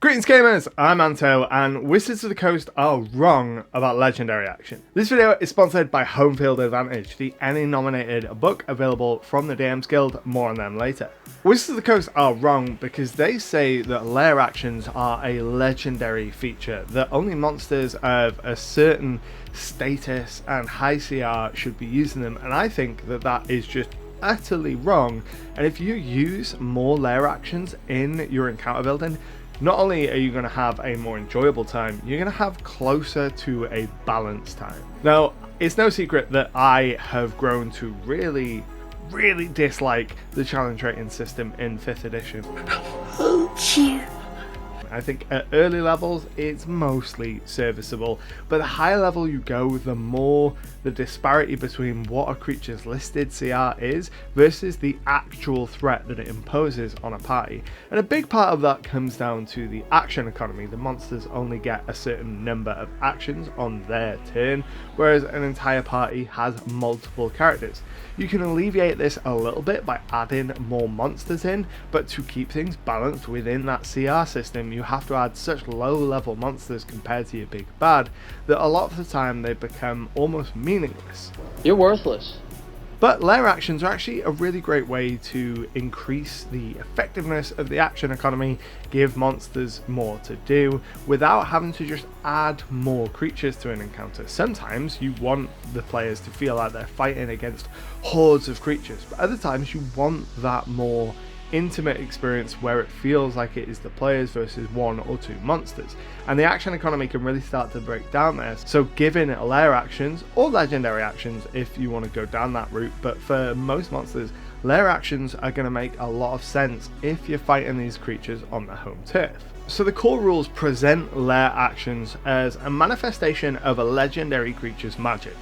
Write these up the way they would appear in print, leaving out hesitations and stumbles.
Greetings gamers, I'm Anto, and Wizards of the Coast are wrong about legendary action. This video is sponsored by Home Field Advantage, the Emmy-nominated book available from the DMs Guild, more on them later. Wizards of the Coast are wrong because they say that lair actions are a legendary feature, that only monsters of a certain status and high CR should be using them, and I think that that is just utterly wrong. And if you use more lair actions in your encounter building, not only are you going to have a more enjoyable time, you're going to have closer to a balanced time. Now, it's no secret that I have grown to really dislike the challenge rating system in 5th edition. I think at early levels it's mostly serviceable, but the higher level you go, the more the disparity between what a creature's listed CR is versus the actual threat that it imposes on a party. And a big part of that comes down to the action economy. The monsters only get a certain number of actions on their turn, whereas an entire party has multiple characters. You can alleviate this a little bit by adding more monsters in, but to keep things balanced within that CR system, you have to add such low level monsters compared to your big bad that a lot of the time they become almost meaningless. You're worthless. But lair actions are actually a really great way to increase the effectiveness of the action economy, give monsters more to do, without having to just add more creatures to an encounter. Sometimes you want the players to feel like they're fighting against hordes of creatures, but other times you want that more intimate experience where it feels like it is the players versus one or two monsters, and the action economy can really start to break down there. So giving it lair actions or legendary actions if you want to go down that route, but for most monsters lair actions are going to make a lot of sense if you're fighting these creatures on their home turf. So the core rules present lair actions as a manifestation of a legendary creature's magic.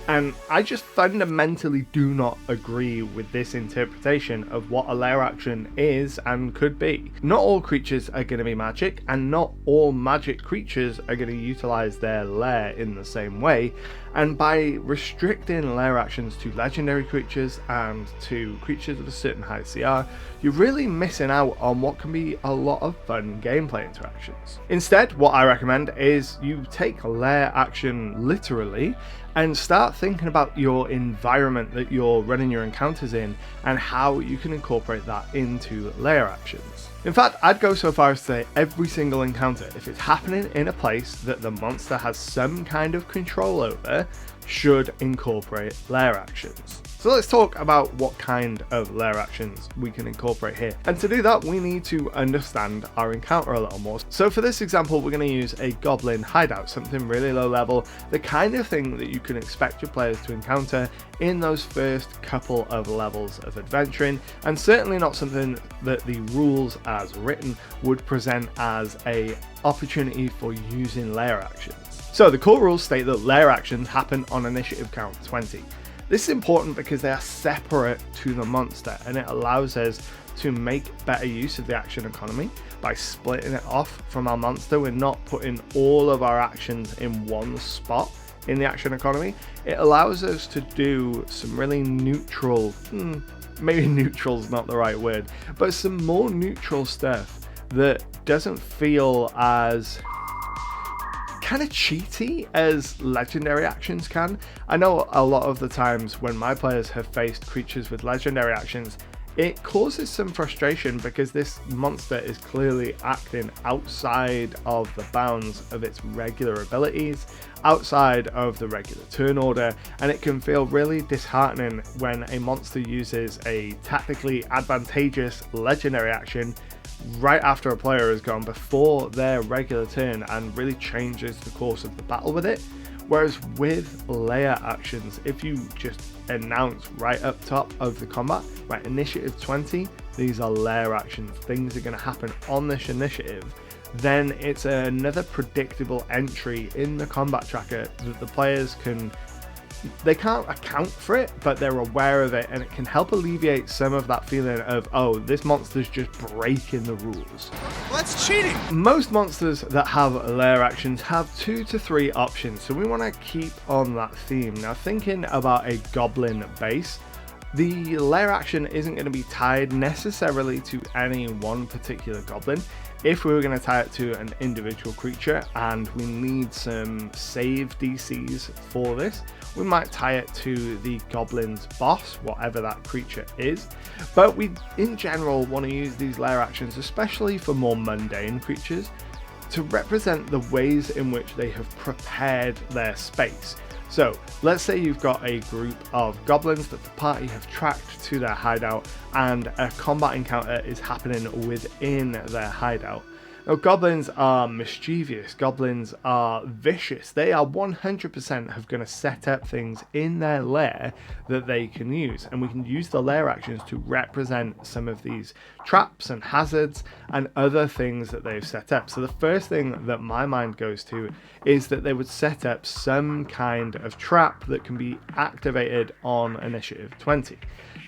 And I just fundamentally do not agree with this interpretation of what a lair action is and could be. Not all creatures are going to be magic, and not all magic creatures are going to utilize their lair in the same way. And by restricting lair actions to legendary creatures and to creatures of a certain high CR, you're really missing out on what can be a lot of fun gameplay interactions. Instead, what I recommend is you take lair action literally and start thinking about your environment that you're running your encounters in and how you can incorporate that into lair actions. In fact, I'd go so far as to say every single encounter, if it's happening in a place that the monster has some kind of control over, should incorporate lair actions. So let's talk about what kind of lair actions we can incorporate here. And to do that, we need to understand our encounter a little more. So for this example, we're going to use a goblin hideout, something really low level, the kind of thing that you can expect your players to encounter in those first couple of levels of adventuring, and certainly not something that the rules as written would present as a opportunity for using lair actions. So the core rules state that lair actions happen on initiative count 20. This is important because they are separate to the monster, and it allows us to make better use of the action economy by splitting it off from our monster. We're not putting all of our actions in one spot in the action economy. It allows us to do some really neutral, maybe neutral's not the right word, but some more neutral stuff that doesn't feel as kind of cheaty as legendary actions can. I know a lot of the times when my players have faced creatures with legendary actions, it causes some frustration because this monster is clearly acting outside of the bounds of its regular abilities, outside of the regular turn order, and it can feel really disheartening when a monster uses a tactically advantageous legendary action right after a player has gone before their regular turn and really changes the course of the battle with it. Whereas with lair actions, if you just announce right up top of the combat, right, initiative 20, these are lair actions, things are going to happen on this initiative, then it's another predictable entry in the combat tracker that the players they can't account for it, but they're aware of it, and it can help alleviate some of that feeling of, oh, this monster's just breaking the rules. That's cheating! Most monsters that have lair actions have 2 to 3 options, so we want to keep on that theme. Now, thinking about a goblin base, the lair action isn't going to be tied necessarily to any one particular goblin. if we were going to tie it to an individual creature and we need some save DCs for this, we might tie it to the goblin's boss, whatever that creature is. But we in general want to use these lair actions, especially for more mundane creatures, to represent the ways in which they have prepared their space. So let's say you've got a group of goblins that the party have tracked to their hideout, and a combat encounter is happening within their hideout. Now, goblins are mischievous, goblins are vicious. They are 100% going to set up things in their lair that they can use, and we can use the lair actions to represent some of these traps and hazards and other things that they've set up. So the first thing that my mind goes to is that they would set up some kind of trap that can be activated on initiative 20.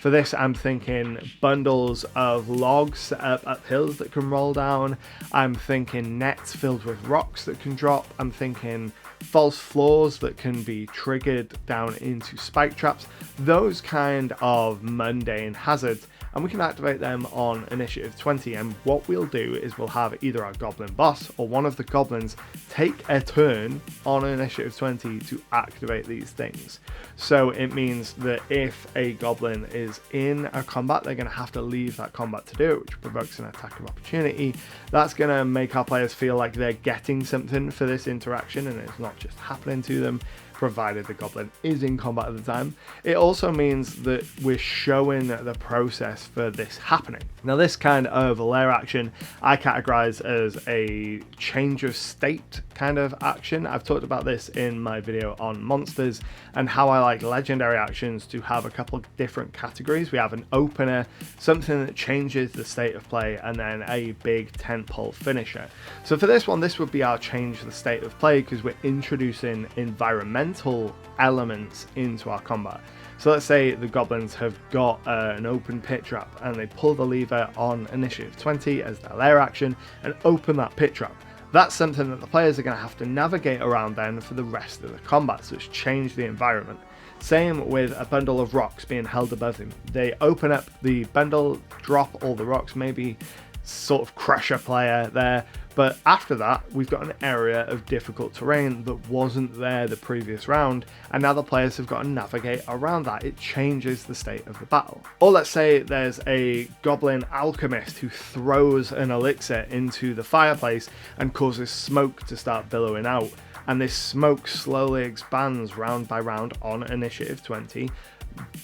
For this, I'm thinking bundles of logs set up hills that can roll down. I'm thinking nets filled with rocks that can drop. I'm thinking false floors that can be triggered down into spike traps. Those kind of mundane hazards, and we can activate them on initiative 20. And what we'll do is we'll have either our goblin boss or one of the goblins take a turn on initiative 20 to activate these things. So it means that if a goblin is in a combat, they're going to have to leave that combat to do it, which provokes an attack of opportunity. That's going to make our players feel like they're getting something for this interaction and it's not just happening to them, provided the goblin is in combat at the time. It also means that we're showing the process for this happening. Now, this kind of lair action I categorize as a change of state kind of action. I've talked about this in my video on monsters and how I like legendary actions to have a couple of different categories. We have an opener, something that changes the state of play, and then a big tentpole finisher. So for this one, this would be our change the state of play, because we're introducing environmental elements into our combat. So let's say the goblins have got an open pit trap and they pull the lever on initiative 20 as their lair action and open that pit trap. That's something that the players are going to have to navigate around then for the rest of the combat, so it's changed the environment. Same with a bundle of rocks being held above them. They open up the bundle, drop all the rocks, maybe sort of crush a player there, but after that we've got an area of difficult terrain that wasn't there the previous round, and now the players have got to navigate around that. It changes the state of the battle. Or let's say there's a goblin alchemist who throws an elixir into the fireplace and causes smoke to start billowing out, and this smoke slowly expands round by round on initiative 20,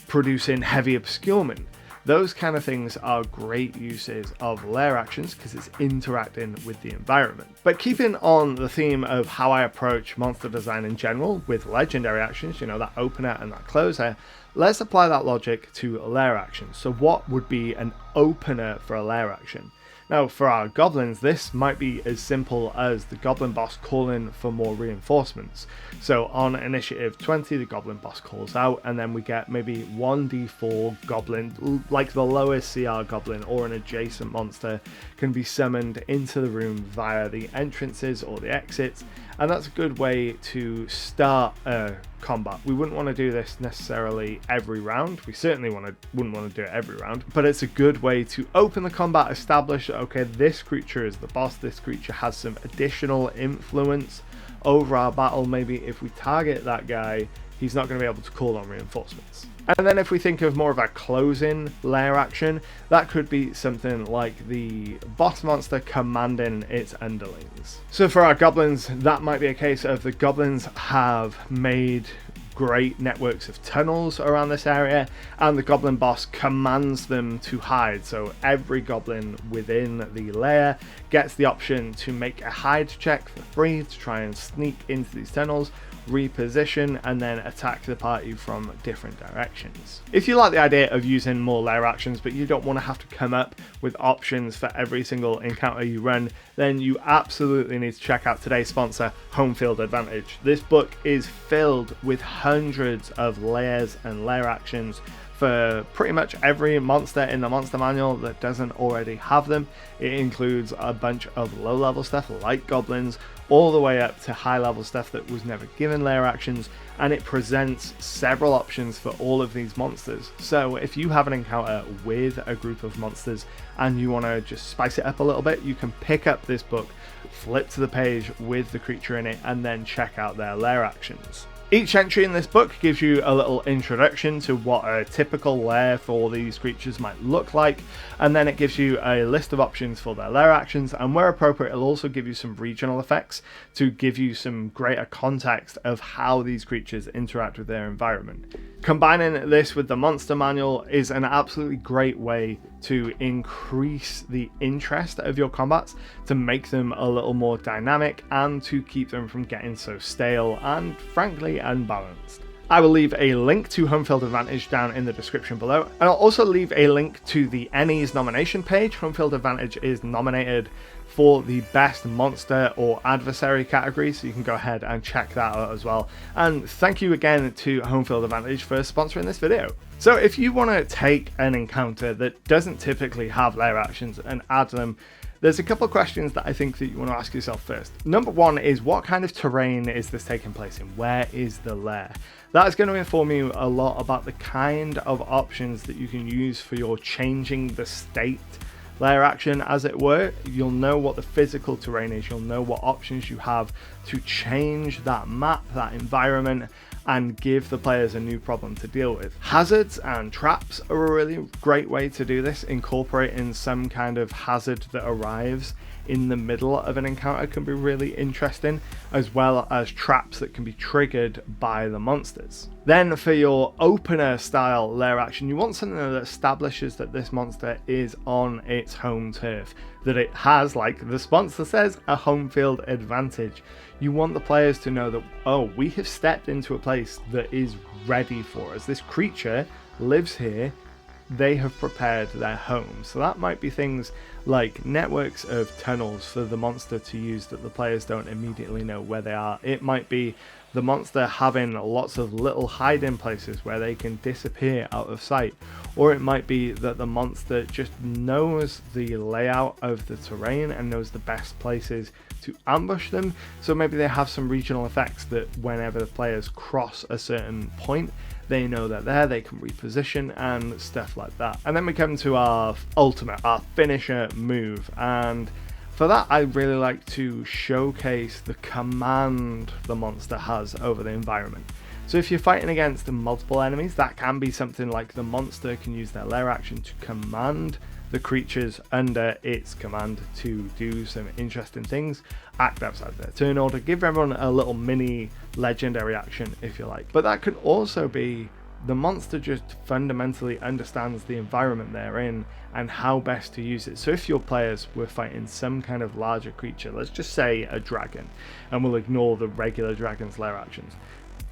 producing heavy obscurement. Those kind of things are great uses of lair actions because it's interacting with the environment. But keeping on the theme of how I approach monster design in general with legendary actions, you know, that opener and that closer, let's apply that logic to lair actions. So what would be an opener for a lair action? Now, for our goblins, this might be as simple as the goblin boss calling for more reinforcements. So on initiative 20, the goblin boss calls out, and then we get maybe 1d4 goblin, like the lowest CR goblin or an adjacent monster, can be summoned into the room via the entrances or the exits, and that's a good way to start a combat. We wouldn't want to do this necessarily every round. We certainly wouldn't want to do it every round, but it's a good way to open the combat, establish that, okay, this creature is the boss, this creature has some additional influence over our battle. Maybe if we target that guy, he's not going to be able to call on reinforcements. And then if we think of more of a closing lair action, that could be something like the boss monster commanding its underlings. So for our goblins, that might be a case of the goblins have made great networks of tunnels around this area, and the goblin boss commands them to hide. So every goblin within the lair gets the option to make a hide check for free to try and sneak into these tunnels, reposition, and then attack the party from different directions. If you like the idea of using more lair actions but you don't want to have to come up with options for every single encounter you run, then you absolutely need to check out today's sponsor, Home Field Advantage. This book is filled with hundreds of lairs and lair actions for pretty much every monster in the monster manual that doesn't already have them. It includes a bunch of low level stuff like goblins, all the way up to high level stuff that was never given lair actions, and it presents several options for all of these monsters. So if you have an encounter with a group of monsters and you want to just spice it up a little bit, you can pick up this book, flip to the page with the creature in it, and then check out their lair actions. Each entry in this book gives you a little introduction to what a typical lair for these creatures might look like, and then it gives you a list of options for their lair actions, and where appropriate it'll also give you some regional effects to give you some greater context of how these creatures interact with their environment. Combining this with the monster manual is an absolutely great way to increase the interest of your combats, to make them a little more dynamic, and to keep them from getting so stale and frankly unbalanced. I will leave a link to Home Field Advantage down in the description below, and I'll also leave a link to the NE's nomination page. Home Field Advantage is nominated for the best monster or adversary category, so you can go ahead and check that out as well. And thank you again to Home Field Advantage for sponsoring this video. So if you want to take an encounter that doesn't typically have lair actions and add them, there's a couple of questions that I think that you want to ask yourself first. Number one is, what kind of terrain is this taking place in? Where is the lair? That is going to inform you a lot about the kind of options that you can use for your changing the state lair action, as it were. You'll know what the physical terrain is, you'll know what options you have to change that map, that environment, and give the players a new problem to deal with. Hazards and traps are a really great way to do this. Incorporating some kind of hazard that arrives in the middle of an encounter can be really interesting, as well as traps that can be triggered by the monsters. Then for your opener style lair action, you want something that establishes that this monster is on its home turf, that it has, like the sponsor says, a home field advantage. You want the players to know that, oh, we have stepped into a place that is ready for us. This creature lives here. They have prepared their home. So that might be things like networks of tunnels for the monster to use that the players don't immediately know where they are. It might be the monster having lots of little hiding places where they can disappear out of sight. Or it might be that the monster just knows the layout of the terrain and knows the best places to ambush them. So maybe they have some regional effects that whenever the players cross a certain point, they know they're there, they can reposition and stuff like that. And then we come to our ultimate, our finisher move, and for that I really like to showcase the command the monster has over the environment. So if you're fighting against multiple enemies, that can be something like the monster can use their lair action to command the creatures under its command to do some interesting things, act outside their turn order, give everyone a little mini legendary action if you like. But that could also be the monster just fundamentally understands the environment they're in and how best to use it. So if your players were fighting some kind of larger creature, let's just say a dragon, and we'll ignore the regular dragon's lair actions,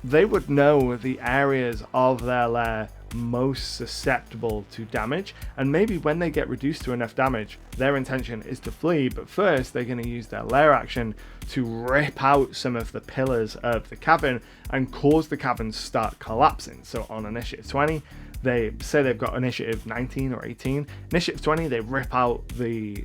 they would know the areas of their lair most susceptible to damage, and maybe when they get reduced to enough damage, their intention is to flee, but first they're going to use their lair action to rip out some of the pillars of the cavern and cause the cavern to start collapsing. So on initiative 20, they say they've got initiative 19 or 18, initiative 20 they rip out the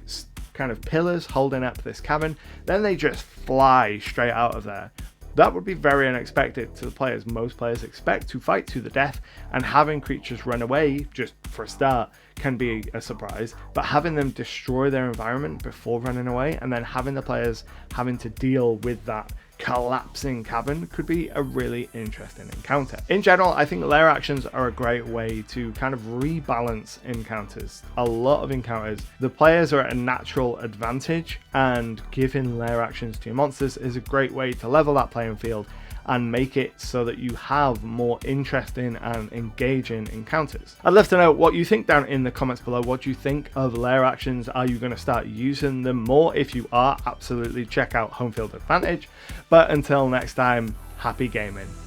kind of pillars holding up this cavern, then they just fly straight out of there. That would be very unexpected to the players. Most players expect to fight to the death, and having creatures run away, just for a start, can be a surprise, but having them destroy their environment before running away, and then having the players having to deal with that collapsing cavern could be a really interesting encounter. In general, I think lair actions are a great way to kind of rebalance encounters. A lot of encounters, the players are at a natural advantage, and giving lair actions to your monsters is a great way to level that playing field and make it so that you have more interesting and engaging encounters. I'd love to know what you think down in the comments below. What do you think of lair actions? Are you going to start using them more? If you are, absolutely check out Home Field Advantage. But until next time, happy gaming.